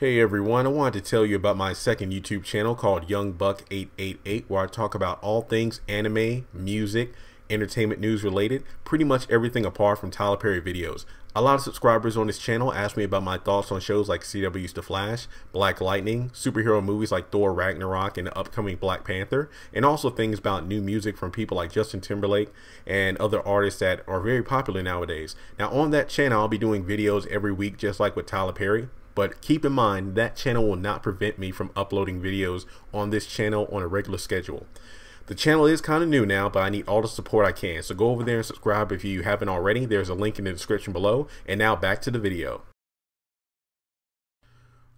Hey everyone, I wanted to tell you about my second YouTube channel called Young Buck 888, where I talk about all things anime, music, entertainment news related, pretty much everything apart from Tyler Perry videos. A lot of subscribers on this channel ask me about my thoughts on shows like CW's The Flash, Black Lightning, superhero movies like Thor Ragnarok and the upcoming Black Panther, and also things about new music from people like Justin Timberlake and other artists that are very popular nowadays. Now on that channel, I'll be doing videos every week just like with Tyler Perry. But keep in mind that channel will not prevent me from uploading videos on this channel on a regular schedule. The channel is kind of new now, but I need all the support I can. So go over there and subscribe if you haven't already. There's a link in the description below. And now back to the video.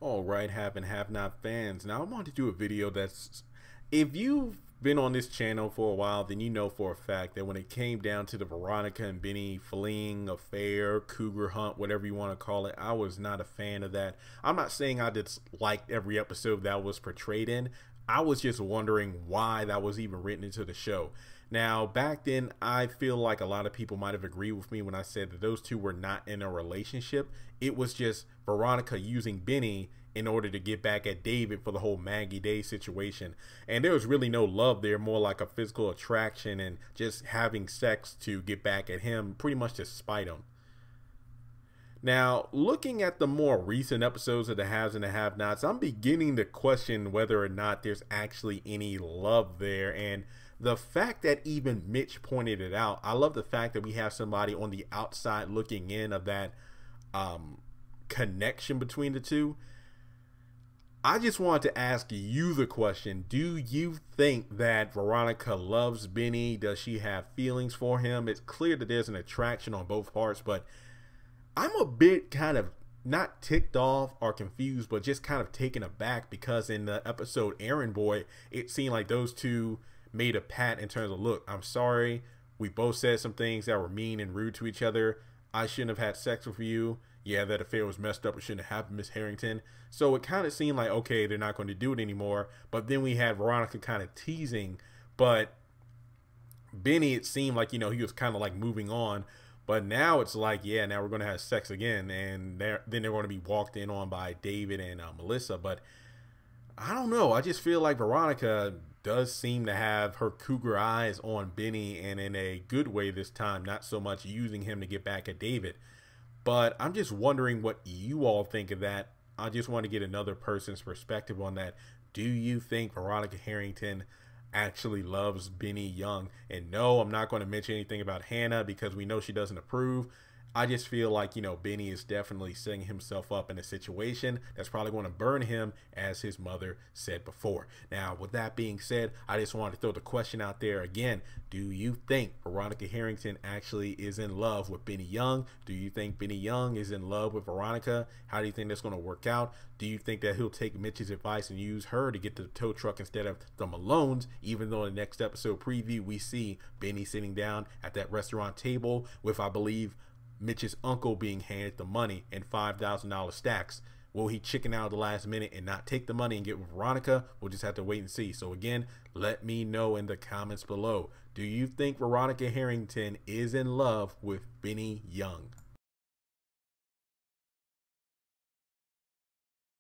Alright, have and have not fans. Now I want to do a video that's, if you've been on this channel for a while, then you know for a fact that when it came down to the Veronica and Benny fleeing affair, cougar hunt, whatever you want to call it, I was not a fan of that. I'm not saying I disliked every episode that was portrayed in. I was just wondering why that was even written into the show. Now, back then, I feel like a lot of people might have agreed with me when I said that those two were not in a relationship. It was just Veronica using Benny in order to get back at David for the whole Maggie Day situation. And there was really no love there, more like a physical attraction and just having sex to get back at him, pretty much to spite him. Now, looking at the more recent episodes of the haves and the have-nots, I'm beginning to question whether or not there's actually any love there. And the fact that even Mitch pointed it out, I love the fact that we have somebody on the outside looking in of that connection between the two. I just wanted to ask you the question, do you think that Veronica loves Benny? Does she have feelings for him? It's clear that there's an attraction on both parts, but I'm a bit kind of not ticked off or confused, but just kind of taken aback because in the episode Errand Boy, it seemed like those two made a pact in terms of, look, I'm sorry, we both said some things that were mean and rude to each other. I shouldn't have had sex with you. Yeah, that affair was messed up. It shouldn't have happened, Miss Harrington. So it kind of seemed like, okay, they're not going to do it anymore. But then we had Veronica kind of teasing. But Benny, it seemed like, you know, he was kind of like moving on. But now it's like, yeah, now we're going to have sex again. And then they're going to be walked in on by David and Melissa. But I don't know. I just feel like Veronica does seem to have her cougar eyes on Benny, and in a good way this time, not so much using him to get back at David. But I'm just wondering what you all think of that. I just want to get another person's perspective on that. Do you think Veronica Harrington actually loves Benny Young? And no, I'm not going to mention anything about Hannah because we know she doesn't approve. I just feel like, you know, Benny is definitely setting himself up in a situation that's probably going to burn him, as his mother said before. Now, with that being said, I just wanted to throw the question out there again. Do you think Veronica Harrington actually is in love with Benny Young? Do you think Benny Young is in love with Veronica? How do you think that's going to work out? Do you think that he'll take Mitch's advice and use her to get to the tow truck instead of the Malones? Even though in the next episode preview, we see Benny sitting down at that restaurant table with, I believe, Mitch's uncle being handed the money in $5,000 stacks. Will he chicken out at the last minute and not take the money and get with Veronica? We'll just have to wait and see. So again, let me know in the comments below. Do you think Veronica Harrington is in love with Benny Young?